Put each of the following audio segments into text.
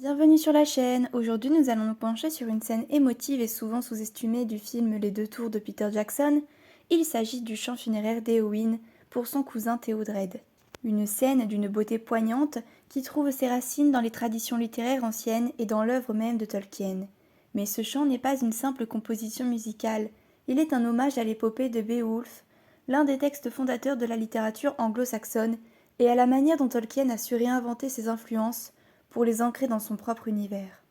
Bienvenue sur la chaîne. Aujourd'hui, nous allons nous pencher sur une scène émotive et souvent sous-estimée du film Les Deux Tours de Peter Jackson. Il s'agit du chant funéraire d'Éowyn pour son cousin Théodred. Une scène d'une beauté poignante qui trouve ses racines dans les traditions littéraires anciennes et dans l'œuvre même de Tolkien. Mais ce chant n'est pas une simple composition musicale. Il est un hommage à l'épopée de Beowulf, l'un des textes fondateurs de la littérature anglo-saxonne, et à la manière dont Tolkien a su réinventer ses influences pour les ancrer dans son propre univers.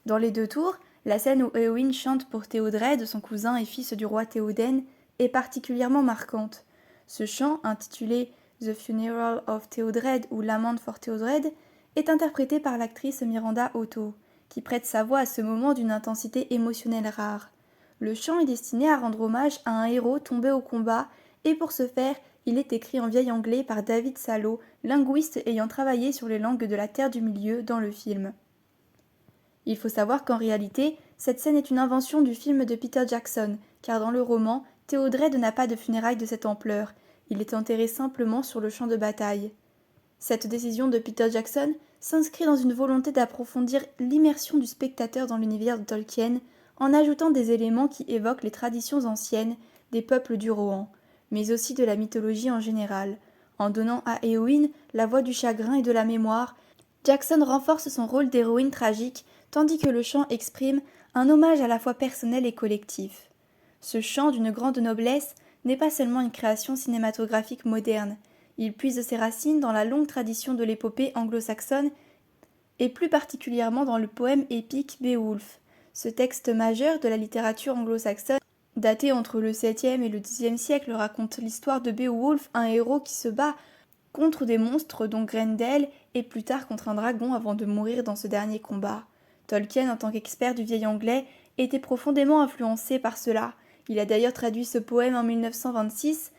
Dans Les Deux Tours, la scène où Éowyn chante pour Théodred, son cousin et fils du roi Théoden, est particulièrement marquante. Ce chant, intitulé The Funeral of Théodred ou Lament for Théodred, est interprété par l'actrice Miranda Otto, qui prête sa voix à ce moment d'une intensité émotionnelle rare. Le chant est destiné à rendre hommage à un héros tombé au combat, et pour ce faire, il est écrit en vieil anglais par David Salo, linguiste ayant travaillé sur les langues de la Terre du Milieu dans le film. Il faut savoir qu'en réalité, cette scène est une invention du film de Peter Jackson, car dans le roman, Théodred n'a pas de funérailles de cette ampleur, il est enterré simplement sur le champ de bataille. Cette décision de Peter Jackson s'inscrit dans une volonté d'approfondir l'immersion du spectateur dans l'univers de Tolkien, en ajoutant des éléments qui évoquent les traditions anciennes des peuples du Rohan, mais aussi de la mythologie en général. En donnant à Éowyn la voix du chagrin et de la mémoire, Jackson renforce son rôle d'héroïne tragique, tandis que le chant exprime un hommage à la fois personnel et collectif. Ce chant d'une grande noblesse n'est pas seulement une création cinématographique moderne, il puise ses racines dans la longue tradition de l'épopée anglo-saxonne et plus particulièrement dans le poème épique Beowulf. Ce texte majeur de la littérature anglo-saxonne, daté entre le 7e et le 10e siècle, raconte l'histoire de Beowulf, un héros qui se bat contre des monstres dont Grendel et plus tard contre un dragon avant de mourir dans ce dernier combat. Tolkien, en tant qu'expert du vieil anglais, était profondément influencé par cela. Il a d'ailleurs traduit ce poème en 1926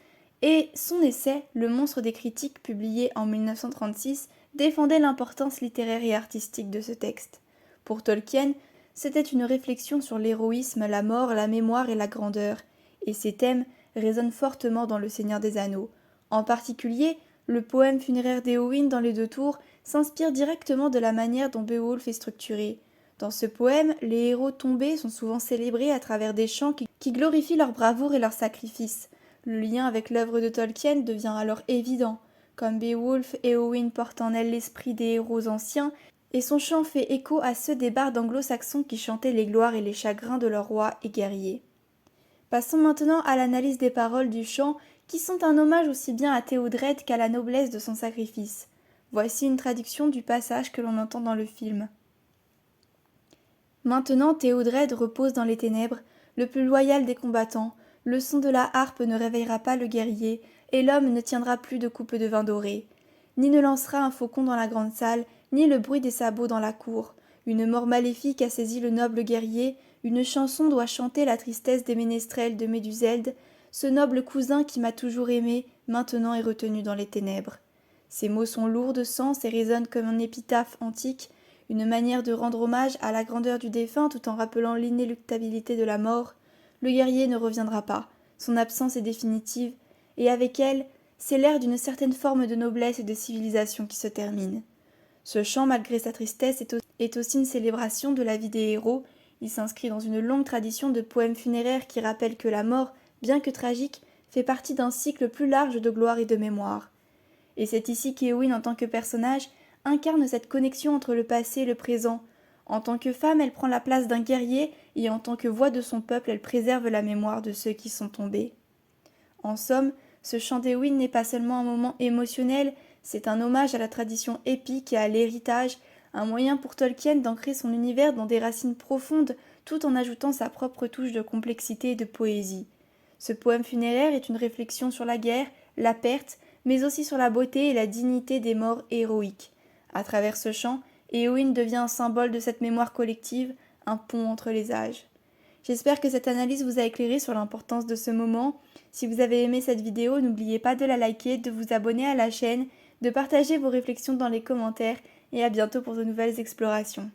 et son essai, Le monstre des critiques, publié en 1936, défendait l'importance littéraire et artistique de ce texte. Pour Tolkien, c'était une réflexion sur l'héroïsme, la mort, la mémoire et la grandeur, et ces thèmes résonnent fortement dans Le Seigneur des Anneaux. En particulier, le poème funéraire d'Éowyn dans Les Deux Tours s'inspire directement de la manière dont Beowulf est structuré. Dans ce poème, les héros tombés sont souvent célébrés à travers des chants qui glorifient leur bravoure et leur sacrifice. Le lien avec l'œuvre de Tolkien devient alors évident. Comme Beowulf, Éowyn porte en elle l'esprit des héros anciens, et son chant fait écho à ceux des bardes anglo-saxons qui chantaient les gloires et les chagrins de leurs rois et guerriers. Passons maintenant à l'analyse des paroles du chant, qui sont un hommage aussi bien à Théodred qu'à la noblesse de son sacrifice. Voici une traduction du passage que l'on entend dans le film. Maintenant Théodred repose dans les ténèbres, le plus loyal des combattants. Le son de la harpe ne réveillera pas le guerrier, et l'homme ne tiendra plus de coupe de vin doré. Ni ne lancera un faucon dans la grande salle, ni le bruit des sabots dans la cour. Une mort maléfique a saisi le noble guerrier, une chanson doit chanter la tristesse des ménestrels de Méduselde, ce noble cousin qui m'a toujours aimé, maintenant est retenu dans les ténèbres. Ces mots sont lourds de sens et résonnent comme un épitaphe antique, une manière de rendre hommage à la grandeur du défunt tout en rappelant l'inéluctabilité de la mort. Le guerrier ne reviendra pas, son absence est définitive, et avec elle, c'est l'ère d'une certaine forme de noblesse et de civilisation qui se termine. Ce chant, malgré sa tristesse, est aussi une célébration de la vie des héros. Il s'inscrit dans une longue tradition de poèmes funéraires qui rappellent que la mort, bien que tragique, fait partie d'un cycle plus large de gloire et de mémoire. Et c'est ici qu'Éowyn, en tant que personnage, incarne cette connexion entre le passé et le présent. En tant que femme, elle prend la place d'un guerrier, et en tant que voix de son peuple, elle préserve la mémoire de ceux qui sont tombés. En somme, ce chant d'Éowyn n'est pas seulement un moment émotionnel, c'est un hommage à la tradition épique et à l'héritage, un moyen pour Tolkien d'ancrer son univers dans des racines profondes tout en ajoutant sa propre touche de complexité et de poésie. Ce poème funéraire est une réflexion sur la guerre, la perte, mais aussi sur la beauté et la dignité des morts héroïques. À travers ce chant, Éowyn devient un symbole de cette mémoire collective, un pont entre les âges. J'espère que cette analyse vous a éclairé sur l'importance de ce moment. Si vous avez aimé cette vidéo, n'oubliez pas de la liker, de vous abonner à la chaîne, de partager vos réflexions dans les commentaires et à bientôt pour de nouvelles explorations.